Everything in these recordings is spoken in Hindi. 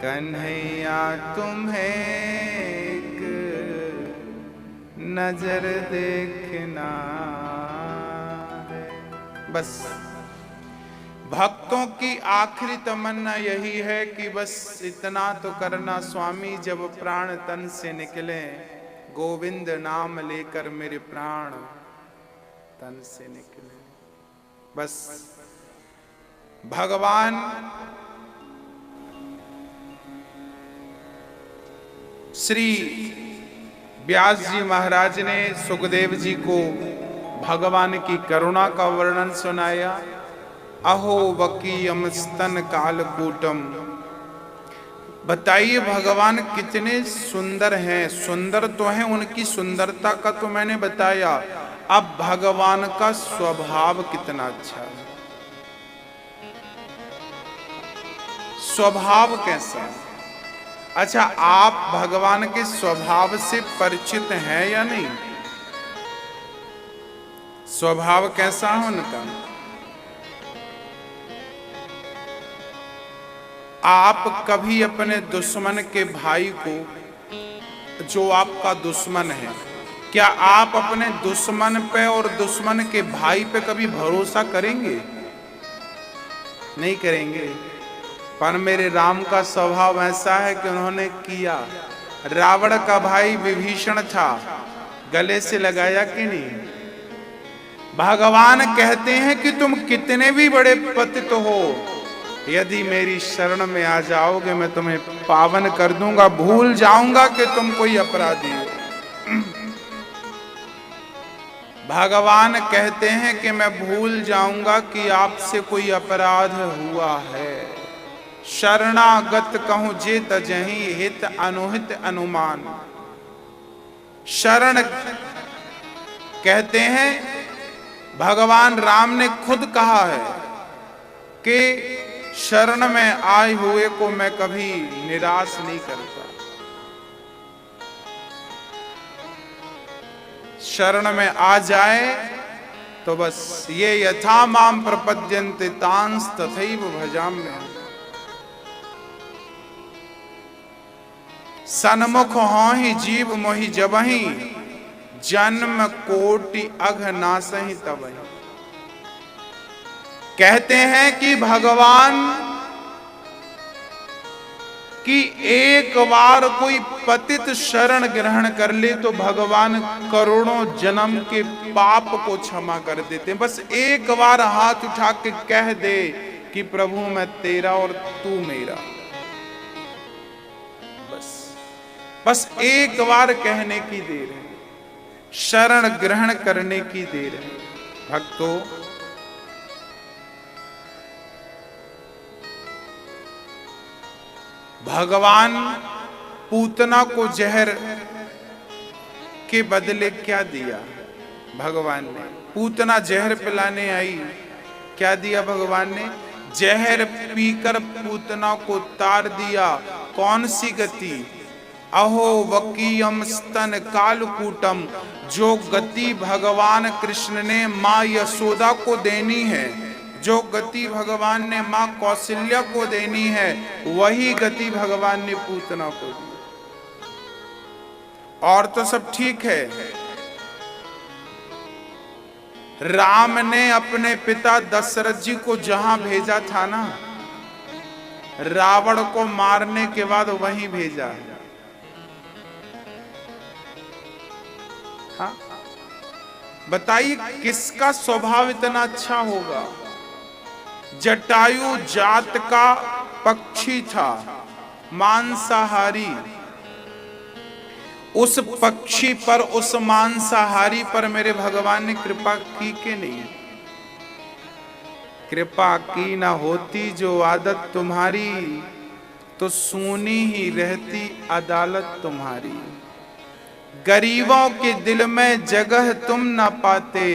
कन्हैया तुम्हें एक नजर देखना है। बस भक्तों की आखिरी तमन्ना यही है कि बस इतना तो करना स्वामी, जब प्राण तन से निकले गोविंद नाम लेकर मेरे प्राण तन से निकले। बस भगवान श्री व्यास जी महाराज ने सुखदेव जी को भगवान की करुणा का वर्णन सुनाया। अहो वकीयम स्तन कालकूटम। बताइए भगवान कितने सुंदर हैं। सुंदर तो हैं, उनकी सुंदरता का तो मैंने बताया। अब भगवान का स्वभाव कितना अच्छा है। स्वभाव कैसा है? अच्छा, आप भगवान के स्वभाव से परिचित हैं या नहीं? स्वभाव कैसा है उनका? आप कभी अपने दुश्मन के भाई को, जो आपका दुश्मन है, क्या आप अपने दुश्मन पे और दुश्मन के भाई पे कभी भरोसा करेंगे? नहीं करेंगे। पर मेरे राम का स्वभाव ऐसा है कि उन्होंने किया। रावण का भाई विभीषण था, गले से लगाया कि नहीं? भगवान कहते हैं कि तुम कितने भी बड़े पतित हो, यदि मेरी शरण में आ जाओगे मैं तुम्हें पावन कर दूंगा, भूल जाऊंगा कि तुम कोई अपराधी हो। भगवान कहते हैं कि मैं भूल जाऊंगा कि आपसे कोई अपराध हुआ है। शरणागत कहूं जे तजहि हित अनुहित अनुमान। शरण कहते हैं, भगवान राम ने खुद कहा है कि शरण में आए हुए को मैं कभी निराश नहीं करता। शरण में आ जाए तो बस ये यथा माम प्रपद्यन्ते तांस तथैव भजाम्यहम्। सन्मुख होहि जीव मोहि जबहि, जन्म कोटि अघ नासहि तबहि। कहते हैं कि भगवान की एक बार कोई पतित शरण ग्रहण कर ले तो भगवान करोड़ों जन्म के पाप को क्षमा कर देते हैं। बस एक बार हाथ उठा के कह दे कि प्रभु मैं तेरा और तू मेरा। बस एक बार कहने की देर है, शरण ग्रहण करने की देर है। भक्तों, भगवान पूतना को जहर के बदले क्या दिया? भगवान ने पूतना जहर पिलाने आई, क्या दिया भगवान ने? जहर पीकर पूतना को तार दिया। कौन सी गति? अहो वकीयम स्तन कालकूटम। जो गति भगवान कृष्ण ने माँ यशोदा को देनी है, जो गति भगवान ने माँ कौशल्या को देनी है, वही गति भगवान ने पूतना को दी। और तो सब ठीक है। राम ने अपने पिता दशरथ जी को जहां भेजा था ना, रावण को मारने के बाद वहीं भेजा है। हाँ? बताइए किसका स्वभाव इतना अच्छा होगा? जटायु जात का पक्षी था, मांसाहारी। उस पक्षी पर, उस मांसाहारी पर मेरे भगवान ने कृपा की कि नहीं? कृपा की ना होती जो आदत तुम्हारी, तो सूनी ही रहती अदालत तुम्हारी। गरीबों के दिल में जगह तुम ना पाते,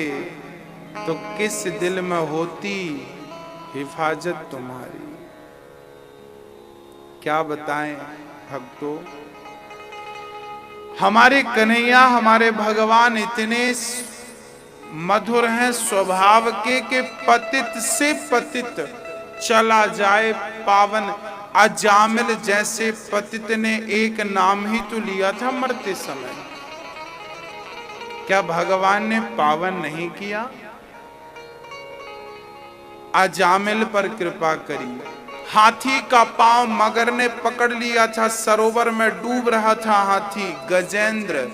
तो किस दिल में होती हिफाजत तुम्हारी। क्या बताएं भक्तों, हमारे कन्हैया, हमारे भगवान इतने मधुर हैं स्वभाव के कि पतित से पतित चला जाए पावन। अजामिल जैसे पतित ने एक नाम ही तो लिया था मरते समय, क्या भगवान ने पावन नहीं किया? अजामिल पर कृपा करी। हाथी का पांव मगर ने पकड़ लिया था, सरोवर में डूब रहा था हाथी। गजेंद्र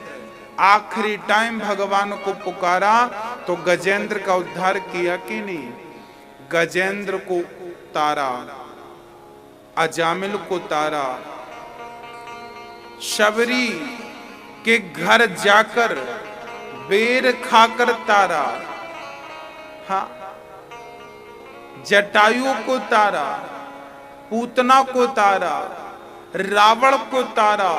आखिरी टाइम भगवान को पुकारा तो गजेंद्र का उद्धार किया कि नहीं? गजेंद्र को तारा, अजामिल को तारा। शबरी के घर जाकर बेर खाकर तारा। हाँ, जटायु को तारा, पूतना को तारा, रावण को तारा,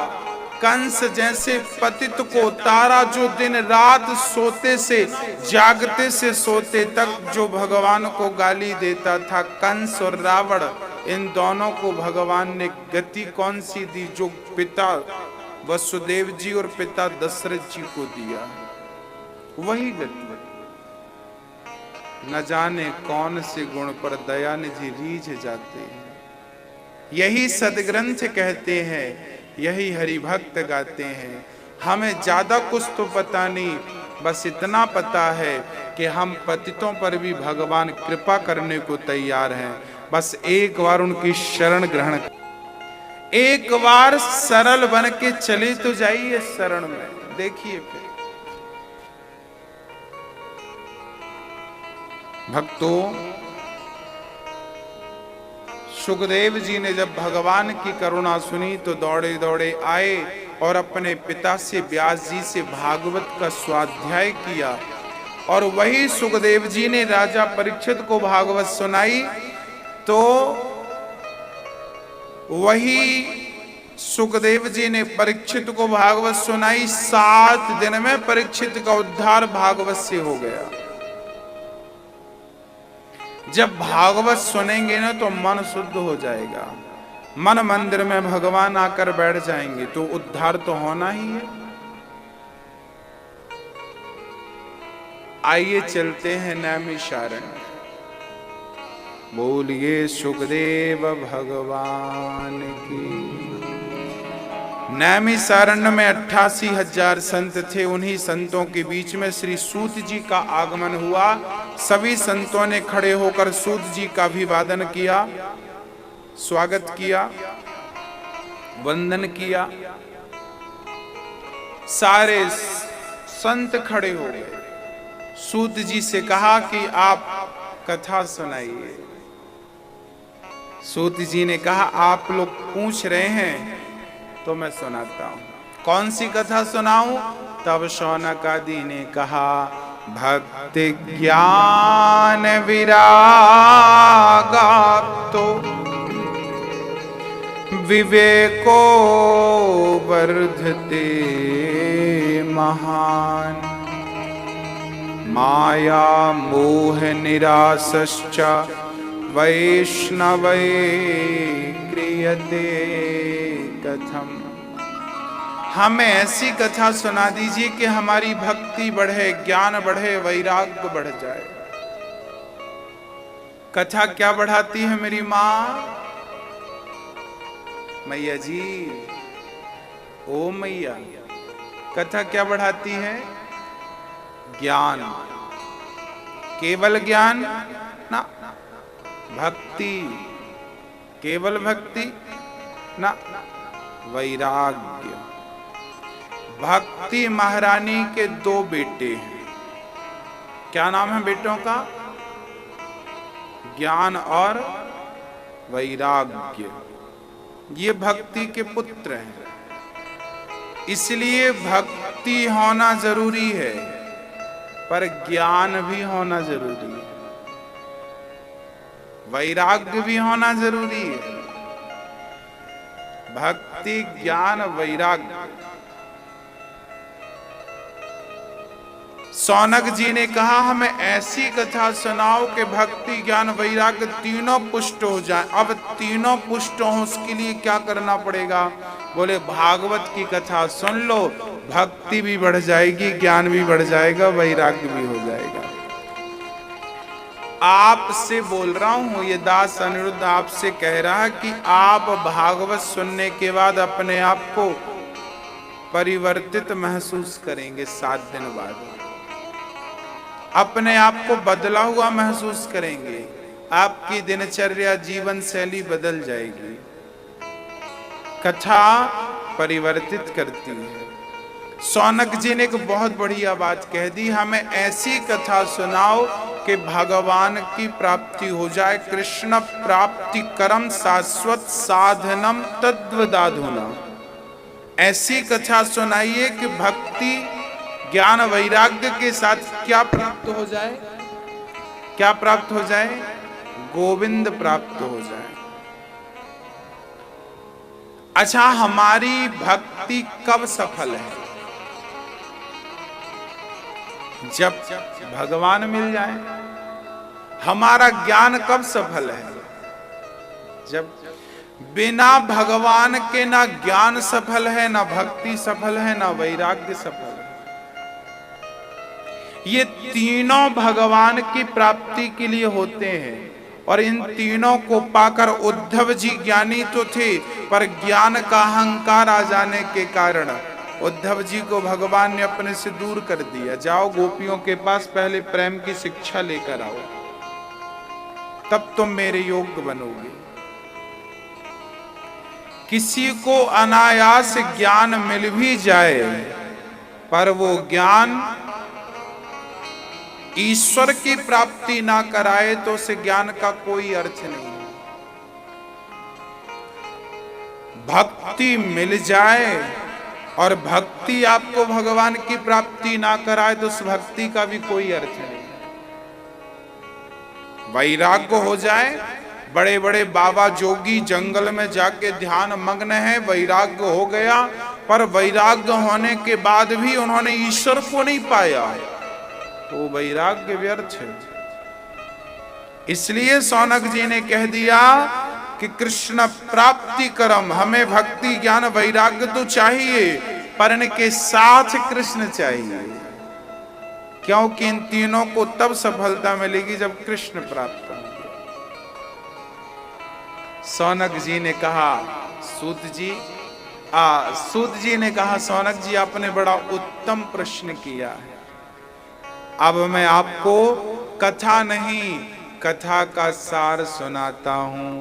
कंस जैसे पतित को तारा, जो दिन रात सोते से जागते से सोते तक जो भगवान को गाली देता था। कंस और रावण, इन दोनों को भगवान ने गति कौन सी दी? जो पिता वसुदेव जी और पिता दशरथ जी को दिया, वही गति। न जाने कौन से गुण पर दयानिधि रीझ जाते हैं। यही सदग्रंथ कहते हैं, यही हरि भक्त गाते हैं। हमें ज्यादा कुछ तो पता नहीं, बस इतना पता है कि हम पतितों पर भी भगवान कृपा करने को तैयार हैं। बस एक बार उनकी शरण ग्रहण, एक बार सरल बन के चले तो जाइए शरण में, देखिए फिर। भक्तों, सुखदेव जी ने जब भगवान की करुणा सुनी तो दौड़े दौड़े आए और अपने पिता से, व्यास जी से भागवत का स्वाध्याय किया। और वही सुखदेव जी ने राजा परीक्षित को भागवत सुनाई, तो वही सुखदेव जी ने परीक्षित को भागवत सुनाई। 7 दिन में परीक्षित का उद्धार भागवत से हो गया। जब भागवत सुनेंगे ना तो मन शुद्ध हो जाएगा, मन मंदिर में भगवान आकर बैठ जाएंगे, तो उद्धार तो होना ही है। आइए चलते हैं नैमिषारण्य। बोलिए सुखदेव भगवान की। नैमिषारण्य में 88,000 संत थे। उन्हीं संतों के बीच में श्री सूत जी का आगमन हुआ। सभी संतों ने खड़े होकर सूत जी का अभिवादन किया, स्वागत किया, वंदन किया। सारे संत खड़े हो गए। सूत जी से कहा कि आप कथा सुनाइए। सूत जी ने कहा, आप लोग पूछ रहे हैं तो मैं सुनाता हूं। कौन सी कथा सुनाऊं? तब शौनक आदि ने कहा, भक्ति ज्ञान विरागा तो विवेको वर्धते महान, माया मोह निरासश्च वैष्णवै क्रियते कथम। हमें ऐसी कथा सुना दीजिए कि हमारी भक्ति बढ़े, ज्ञान बढ़े, वैराग्य बढ़ जाए। कथा क्या बढ़ाती है मेरी माँ? मैया जी, ओ मैया, कथा क्या बढ़ाती है? ज्ञान। केवल ज्ञान ना, भक्ति। केवल भक्ति ना, वैराग्य। भक्ति महारानी के 2 बेटे हैं। क्या नाम है बेटों का? ज्ञान और वैराग्य। ये भक्ति के पुत्र हैं। इसलिए भक्ति होना जरूरी है, पर ज्ञान भी होना जरूरी है, वैराग्य भी होना जरूरी है। भक्ति, ज्ञान, वैराग्य। शौनक जी ने कहा, हमें ऐसी कथा सुनाओ कि भक्ति, ज्ञान, वैराग्य तीनों पुष्ट हो जाए। अब तीनों पुष्ट हो, उसके लिए क्या करना पड़ेगा? बोले, भागवत की कथा सुन लो, भक्ति भी बढ़ जाएगी, ज्ञान भी बढ़ जाएगा, वैराग्य भी हो जाएगा। आपसे बोल रहा हूं, ये दास अनिरुद्ध आपसे कह रहा है कि आप भागवत सुनने के बाद अपने आप को परिवर्तित महसूस करेंगे। 7 दिन बाद अपने आप को बदला हुआ महसूस करेंगे। आपकी दिनचर्या, जीवन शैली बदल जाएगी। कथा परिवर्तित करती है। शौनक जी ने एक बहुत बढ़िया बात कह दी, हमें ऐसी कथा सुनाओ कि भगवान की प्राप्ति हो जाए। कृष्ण प्राप्ति करम शाश्वत साधनम तद्वदाधुना। ऐसी कथा सुनाइए कि भक्ति ज्ञान वैराग्य के साथ क्या प्राप्त हो जाए? क्या प्राप्त हो जाए? गोविंद प्राप्त हो जाए। अच्छा, हमारी भक्ति कब सफल है? जब भगवान मिल जाए। हमारा ज्ञान कब सफल है? जब बिना भगवान के ना ज्ञान सफल है, ना भक्ति सफल है, ना वैराग्य सफल है। ये तीनों भगवान की प्राप्ति के लिए होते हैं। और इन तीनों को पाकर उद्धव जी ज्ञानी तो थे, पर ज्ञान का अहंकार आ जाने के कारण उद्धव जी को भगवान ने अपने से दूर कर दिया। जाओ गोपियों के पास, पहले प्रेम की शिक्षा लेकर आओ, तब तुम मेरे योग्य बनोगे। किसी को अनायास ज्ञान मिल भी जाए, पर वो ज्ञान ईश्वर की प्राप्ति ना कराए तो उस ज्ञान का कोई अर्थ नहीं। भक्ति मिल जाए और भक्ति आपको भगवान की प्राप्ति ना कराए तो उस भक्ति का भी कोई अर्थ नहीं। वैराग्य हो जाए, बड़े बड़े बाबा जोगी जंगल में जाके ध्यान मग्न है, वैराग्य हो गया, पर वैराग्य होने के बाद भी उन्होंने ईश्वर को नहीं पाया, तो वैराग्य व्यर्थ है। इसलिए शौनक जी ने कह दिया कि कृष्ण प्राप्ति करम, हमें भक्ति ज्ञान वैराग्य तो चाहिए, पर इनके साथ कृष्ण चाहिए। क्योंकि इन तीनों को तब सफलता मिलेगी जब कृष्ण प्राप्त होंगे। शौनक जी ने कहा, सूत जी ने कहा, शौनक जी आपने बड़ा उत्तम प्रश्न किया है। अब मैं आपको कथा नहीं, कथा का सार सुनाता हूं।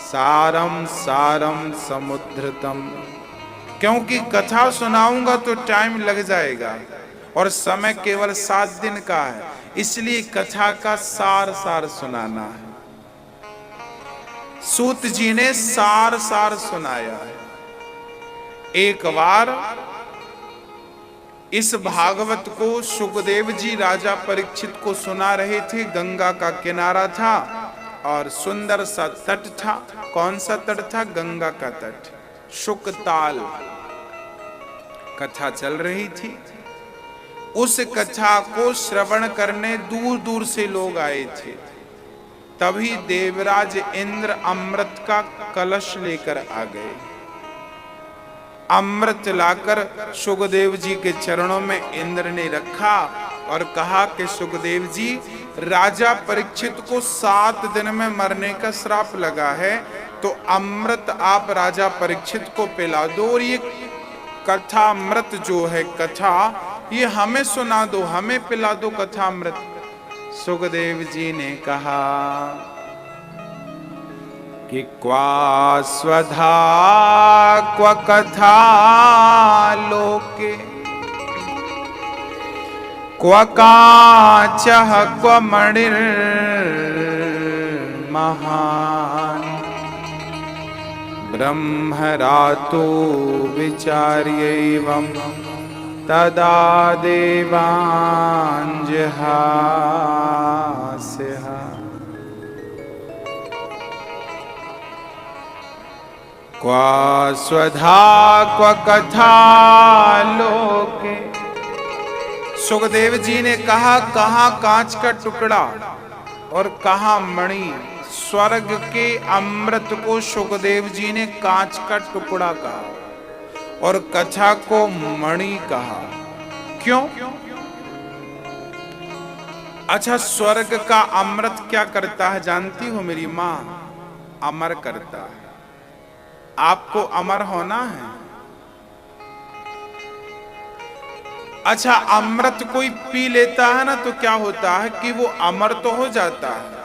सारम सारम समुद्रतम। क्योंकि कथा सुनाऊंगा तो टाइम लग जाएगा और समय केवल 7 दिन का है, इसलिए कथा का सार सुनाना है। सूत जी ने सार सुनाया है। एक बार इस भागवत को सुखदेव जी राजा परीक्षित को सुना रहे थे। गंगा का किनारा था और सुंदर सा तट था। कौन सा तट था? गंगा का तट, शुकताल। कथा चल रही थी। उस कथा को श्रवण करने दूर दूर से लोग आए थे। तभी देवराज इंद्र अमृत का कलश लेकर आ गए। अमृत लाकर सुखदेव जी के चरणों में इंद्र ने रखा और कहा कि सुखदेव जी, राजा परीक्षित को 7 दिन में मरने का श्राप लगा है, तो अमृत आप राजा परीक्षित को पिला दो और ये कथा अमृत जो है कथा, ये हमें सुना दो, हमें पिला दो कथा अमृत। सुखदेव जी ने कहा कि क्वा स्वधा क्व कथा लोके क्व काचः क्व मणिर् महान् ब्रह्मरातो विचार्यैवं तदा देवाञ्जहास्यः। क्वा स्वधा क्व कथा लोके। सुखदेव जी ने कहा, कहाँ कांच का टुकड़ा और कहाँ मणि। स्वर्ग के अमृत को सुखदेव जी ने कांच का टुकड़ा कहा और कथा को मणि कहा। क्यों? अच्छा, स्वर्ग का अमृत क्या करता है जानती हो मेरी माँ? अमर करता है। आपको अमर होना है। अच्छा, अमृत कोई पी लेता है ना तो क्या होता है कि वो अमर तो हो जाता है,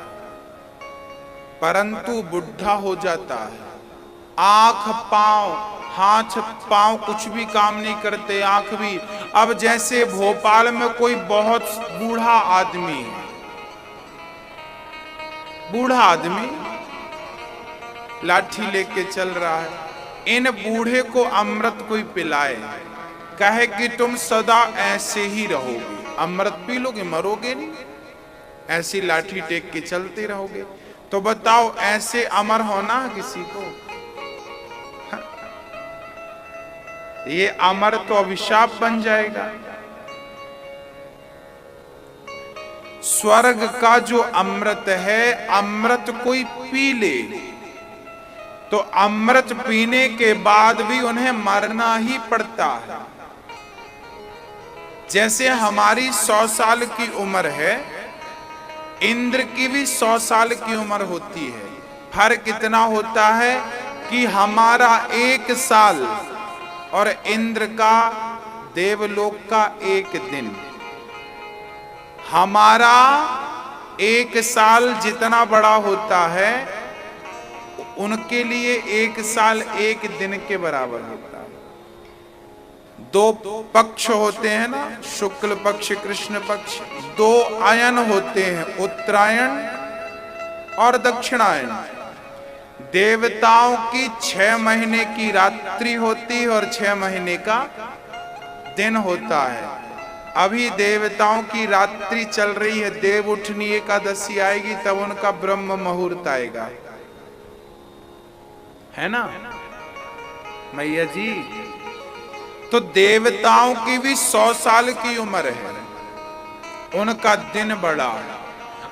परंतु बुढ़ा हो जाता है। आंख पांव, हाथ पांव कुछ भी काम नहीं करते, आंख भी। अब जैसे भोपाल में कोई बहुत बूढ़ा आदमी है, बूढ़ा आदमी लाठी लेके चल रहा है, इन बूढ़े को अमृत कोई पिलाए, कहे कि तुम सदा ऐसे ही रहोगे, अमृत पी लोगे, मरोगे नहीं, ऐसी लाठी टेक के चलते रहोगे, तो बताओ ऐसे अमर होना है किसी को? ये अमर तो अभिशाप बन जाएगा। स्वर्ग का जो अमृत है, अमृत कोई पी ले तो अमृत पीने के बाद भी उन्हें मरना ही पड़ता है। जैसे हमारी 100 साल की उम्र है, इंद्र की भी 100 साल की उम्र होती है। फर्क इतना होता है कि हमारा 1 साल और इंद्र का, देवलोक का 1 दिन। हमारा 1 साल जितना बड़ा होता है, उनके लिए 1 साल 1 दिन के बराबर होता है। 2 पक्ष होते हैं ना, शुक्ल पक्ष कृष्ण पक्ष, 2 आयन होते हैं, उत्तरायण और दक्षिणायन। देवताओं की 6 महीने की रात्रि होती है और 6 महीने का दिन होता है। अभी देवताओं की रात्रि चल रही है, देव उठनी एकादशी आएगी तब उनका ब्रह्म मुहूर्त आएगा, है ना मैया जी? तो देवताओं की भी 100 साल की उम्र है, उनका दिन बड़ा है।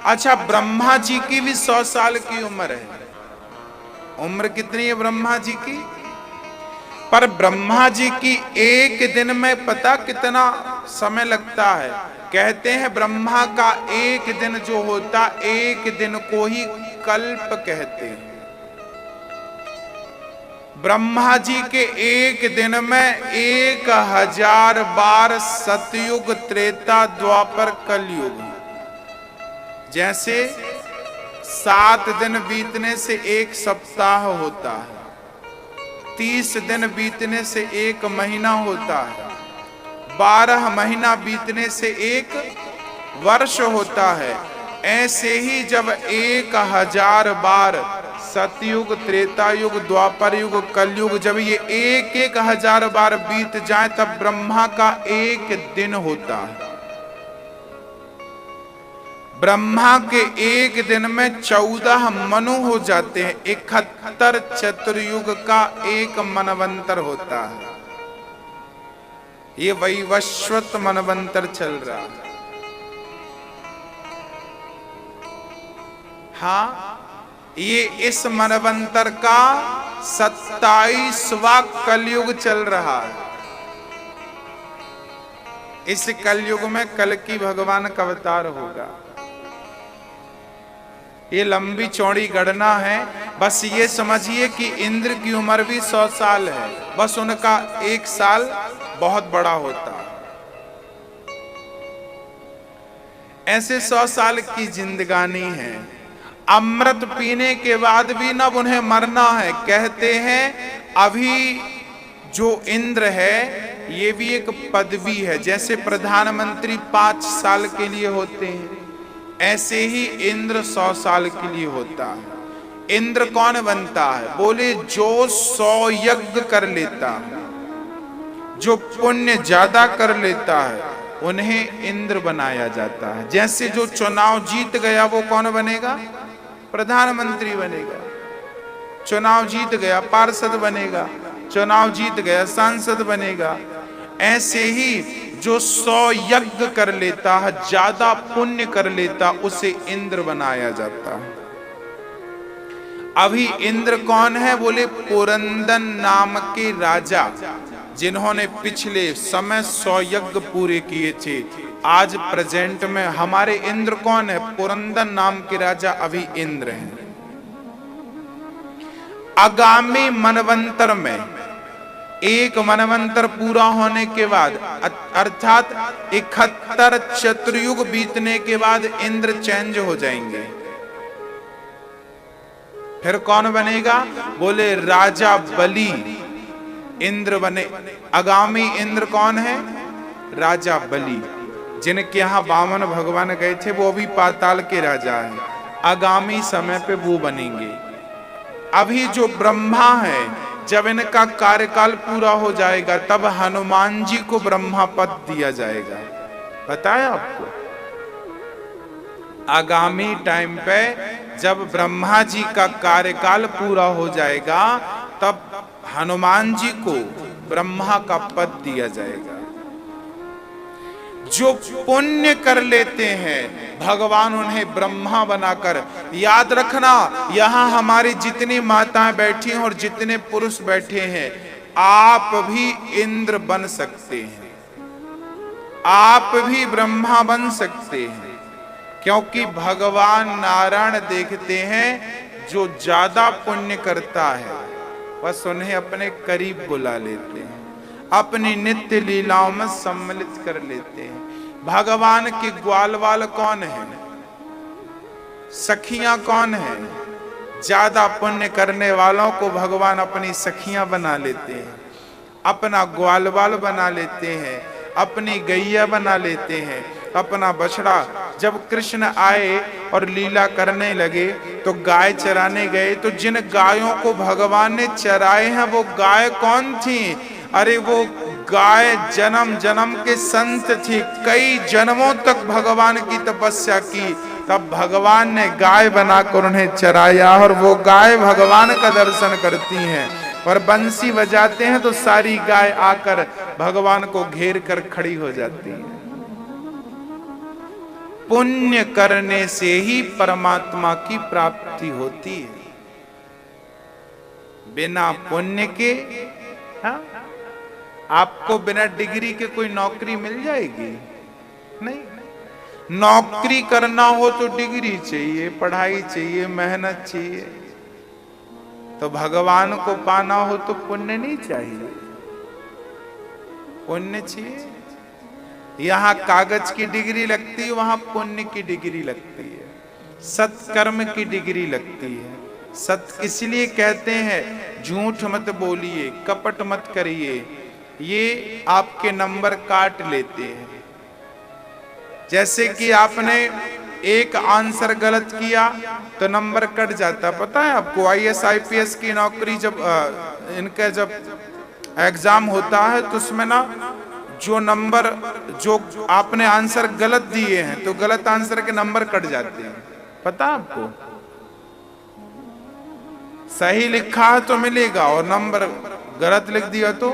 अच्छा, ब्रह्मा जी की भी 100 साल की उम्र है। उम्र कितनी है ब्रह्मा जी की? पर ब्रह्मा जी की 1 दिन में पता कितना समय लगता है? कहते हैं ब्रह्मा का 1 दिन जो होता, 1 दिन को ही कल्प कहते हैं। ब्रह्मा जी के 1 दिन में 1000 बार सतयुग, त्रेता, द्वापर, कलयुग। जैसे 7 दिन बीतने से 1 सप्ताह होता है, 30 दिन बीतने से 1 महीना होता है, 12 महीना बीतने से 1 वर्ष होता है। ऐसे ही जब 1000 बार सतयुग, त्रेता युग, द्वापर युग, कलयुग, जब ये 1000 बार बीत जाए तब ब्रह्मा का 1 दिन होता है। ब्रह्मा के 1 दिन में 14 मनु हो जाते हैं। 71 चतुर्युग का 1 मनवंतर होता है। ये वैवस्वत मनवंतर चल रहा है। हाँ, ये इस मनवंतर का 27वां कलयुग चल रहा है। इस कलयुग में कल्कि भगवान का अवतार होगा। ये लंबी चौड़ी गणना है। बस ये समझिए कि इंद्र की उम्र भी 100 साल है, बस उनका 1 साल बहुत बड़ा होता है। ऐसे 100 साल की जिंदगानी है। अमृत पीने के बाद भी न उन्हें मरना है। कहते हैं अभी जो इंद्र है ये भी एक पदवी है। जैसे प्रधानमंत्री 5 साल के लिए होते हैं, ऐसे ही इंद्र 100 साल के लिए होता है। इंद्र कौन बनता है? बोले जो 100 यज्ञ कर लेता है, जो पुण्य ज्यादा कर लेता है, उन्हें इंद्र बनाया जाता है। जैसे जो चुनाव जीत गया वो कौन बनेगा? प्रधानमंत्री बनेगा। चुनाव जीत गया पार्षद बनेगा, चुनाव जीत गया सांसद बनेगा। ऐसे ही जो 100 यज्ञ कर लेता है, ज्यादा पुण्य कर लेता, उसे इंद्र बनाया जाता है। अभी इंद्र कौन है? बोले पुरंदन नाम के राजा, जिन्होंने पिछले समय 100 यज्ञ पूरे किए थे। आज प्रेजेंट में हमारे इंद्र कौन है? पुरंदर नाम के राजा अभी इंद्र हैं। आगामी मनवंतर में, एक मनवंतर पूरा होने के बाद अर्थात 71 चतुर्युग बीतने के बाद इंद्र चेंज हो जाएंगे। फिर कौन बनेगा? बोले राजा बलि इंद्र बने। आगामी इंद्र कौन है? राजा बलि, जिनके यहां वामन भगवान गए थे, वो भी पाताल के राजा हैं। आगामी समय पे वो बनेंगे। अभी जो ब्रह्मा है, जब इनका कार्यकाल पूरा हो जाएगा तब हनुमान जी को ब्रह्मा पद दिया जाएगा। बताया आपको? आगामी टाइम पे जब ब्रह्मा जी का कार्यकाल पूरा हो जाएगा तब हनुमान जी को ब्रह्मा का पद दिया जाएगा। जो पुण्य कर लेते हैं भगवान उन्हें ब्रह्मा बनाकर, याद रखना, यहां हमारी जितनी माताएं बैठी हैं और जितने पुरुष बैठे हैं, आप भी इंद्र बन सकते हैं, आप भी ब्रह्मा बन सकते हैं। क्योंकि भगवान नारायण देखते हैं जो ज्यादा पुण्य करता है बस उन्हें अपने करीब बुला लेते हैं, अपनी नित्य लीलाओं में सम्मिलित कर लेते हैं। भगवान के ग्वाल वाल कौन है? सखियां कौन है? ज्यादा पुण्य करने वालों को भगवान अपनी सखियां बना लेते हैं, अपना ग्वाल वाल बना लेते हैं, अपनी गैया बना लेते हैं, अपना बछड़ा। जब कृष्ण आए और लीला करने लगे तो गाय चराने गए, तो जिन गायों को भगवान ने चराए हैं वो गाय कौन थी? अरे वो गाय जन्म जन्म के संत थी, कई जन्मों तक भगवान की तपस्या की, तब भगवान ने गाय बनाकर उन्हें चराया और वो गाय भगवान का दर्शन करती हैं और बंसी बजाते हैं तो सारी गाय आकर भगवान को घेर कर खड़ी हो जाती है। पुण्य करने से ही परमात्मा की प्राप्ति होती है। बिना पुण्य के आपको बिना डिग्री के कोई नौकरी मिल जाएगी? नहीं। नौकरी करना हो तो डिग्री चाहिए, पढ़ाई चाहिए, मेहनत चाहिए। तो भगवान को पाना हो तो पुण्य नहीं चाहिए, पुण्य चाहिए। यहां कागज की डिग्री लगती है, वहां पुण्य की डिग्री लगती है, सत्कर्म की डिग्री लगती है। सत्य इसलिए कहते हैं झूठ मत बोलिए, कपट मत करिए, ये आपके नंबर काट लेते हैं। जैसे कि आपने एक आंसर गलत किया तो नंबर कट जाता। पता है आपको? IAS IPS की नौकरी जब इनका जब एग्जाम होता है तो उसमें ना जो नंबर जो आपने आंसर गलत दिए हैं तो गलत आंसर के नंबर कट जाते हैं। पता आपको? सही लिखा है तो मिलेगा और नंबर गलत लिख दिया तो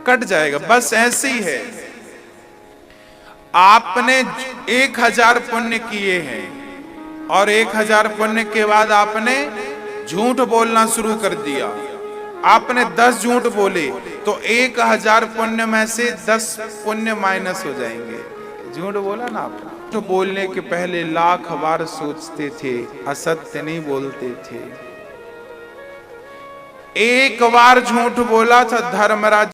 कट जाएगा। बस ऐसे ही है। आपने 1000 पुण्य किए हैं और 1000 पुण्य के बाद आपने झूठ बोलना शुरू कर दिया। आपने 10 झूठ बोले तो 1000 पुण्य में से 10 पुण्य माइनस हो जाएंगे। झूठ बोला ना आपने। तो बोलने के पहले लाख बार सोचते थे, असत्य नहीं बोलते थे। एक बार झूठ बोला था धर्मराज